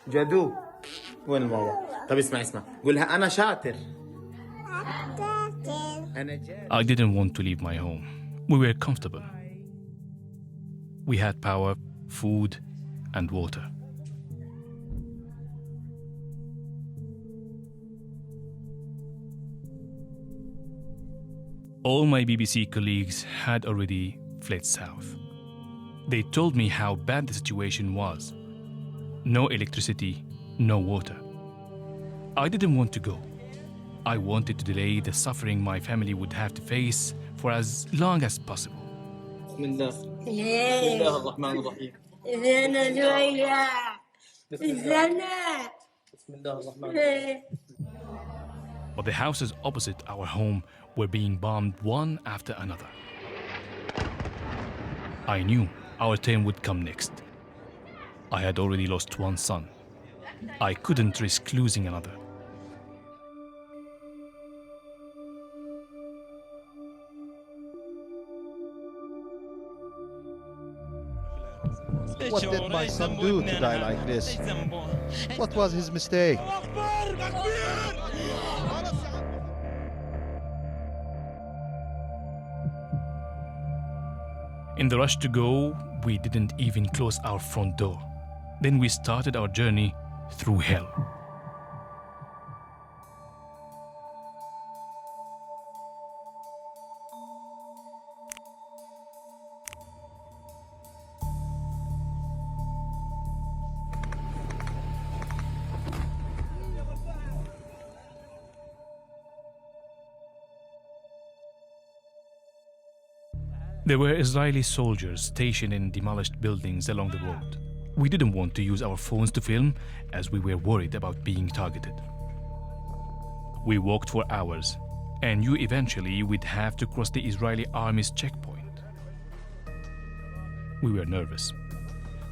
جدو وين الماما؟ طب اسمع قولها أنا شاطر. I didn't want to leave my home. We were comfortable. We had power, food, and water. All my BBC colleagues had already fled south. They told me how bad the situation was. No electricity, no water. I didn't want to go. I wanted to delay the suffering my family would have to face for as long as possible. بسم الله. بسم الله الرحمن الرحيم. بسم الله الرحمن الرحيم. But the houses opposite our home were being bombed one after another. I knew our turn would come next. I had already lost one son. I couldn't risk losing another. What did my son do to die like this? What was his mistake? In the rush to go, we didn't even close our front door. Then we started our journey through hell. There were Israeli soldiers stationed in demolished buildings along the road. We didn't want to use our phones to film as we were worried about being targeted. We walked for hours and knew eventually we'd have to cross the Israeli army's checkpoint. We were nervous.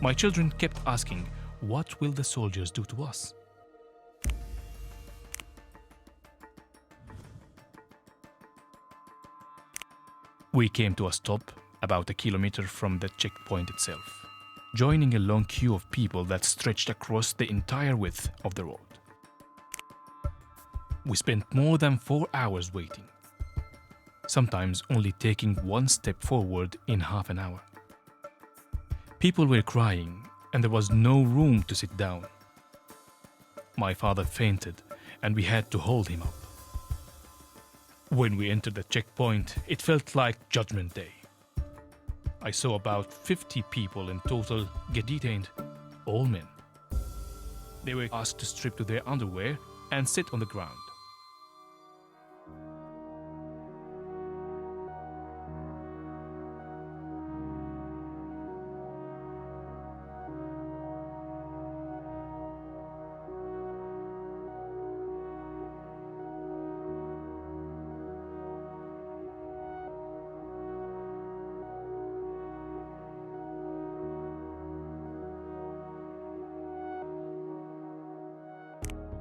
My children kept asking, what will the soldiers do to us? We came to a stop about a kilometer from the checkpoint itself, joining a long queue of people that stretched across the entire width of the road. We spent more than 4 hours waiting, sometimes only taking one step forward in half an hour. People were crying and there was no room to sit down. My father fainted and we had to hold him up. When we entered the checkpoint, it felt like Judgment Day. I saw about 50 people in total get detained, all men. They were asked to strip to their underwear and sit on the ground.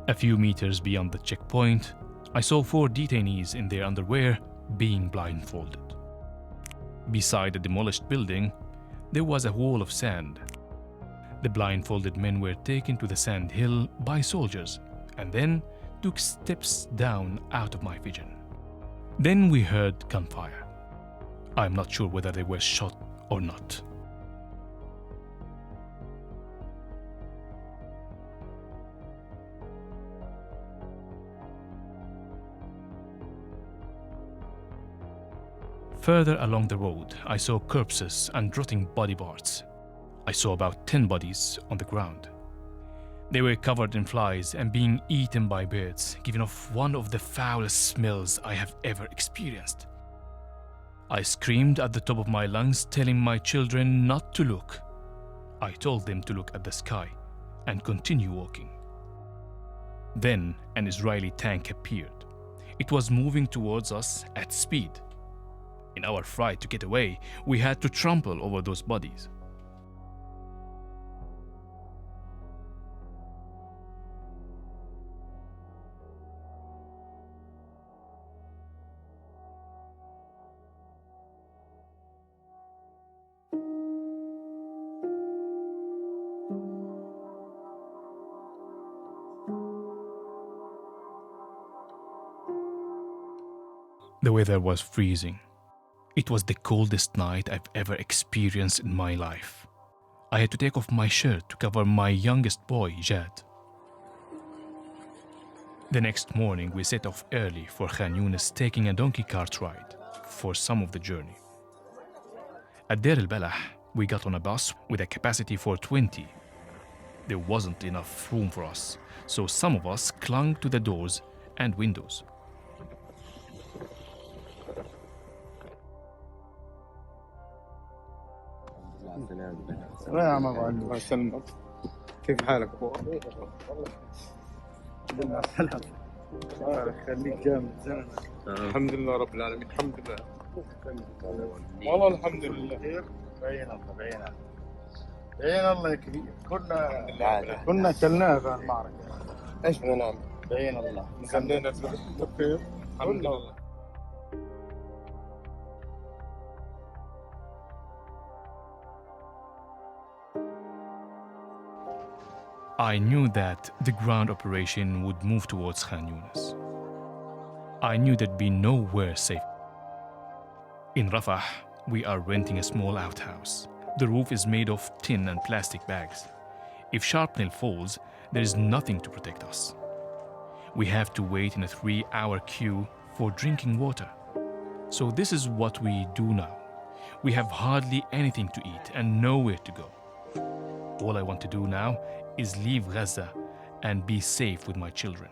A few meters beyond the checkpoint, I saw 4 detainees in their underwear being blindfolded. Beside the demolished building, there was a wall of sand. The blindfolded men were taken to the sand hill by soldiers and then took steps down out of my vision. Then we heard gunfire. I'm not sure whether they were shot or not. Further along the road, I saw corpses and rotting body parts. I saw about 10 bodies on the ground. They were covered in flies and being eaten by birds, giving off one of the foulest smells I have ever experienced. I screamed at the top of my lungs, telling my children not to look. I told them to look at the sky and continue walking. Then an Israeli tank appeared. It was moving towards us at speed. In our fright to get away, we had to trample over those bodies. The weather was freezing. It was the coldest night I've ever experienced in my life. I had to take off my shirt to cover my youngest boy, Jehad. The next morning, we set off early for Khan Yunis, taking a donkey cart ride for some of the journey. At Deir al-Balah, we got on a bus with a capacity for 20. There wasn't enough room for us, so some of us clung to the doors and windows. يا عم ابو علي الله يسلمك. كيف حالك ابو؟ الله يسلمك. الله يخليك جامد زين. الحمد لله رب العالمين الحمد لله. والله الحمد لله. بين الله بين الله. بين الله يا كبير. كنا كلناه في المعركة. ايش بدنا نعمل؟ بين الله. خلينا بخير. الحمد لله. I knew that the ground operation would move towards Khan Yunis. I knew there'd be nowhere safe. In Rafah, we are renting a small outhouse. The roof is made of tin and plastic bags. If shrapnel falls, there is nothing to protect us. We have to wait in a 3-hour queue for drinking water. So this is what we do now. We have hardly anything to eat and nowhere to go. All I want to do now is leave Gaza and be safe with my children.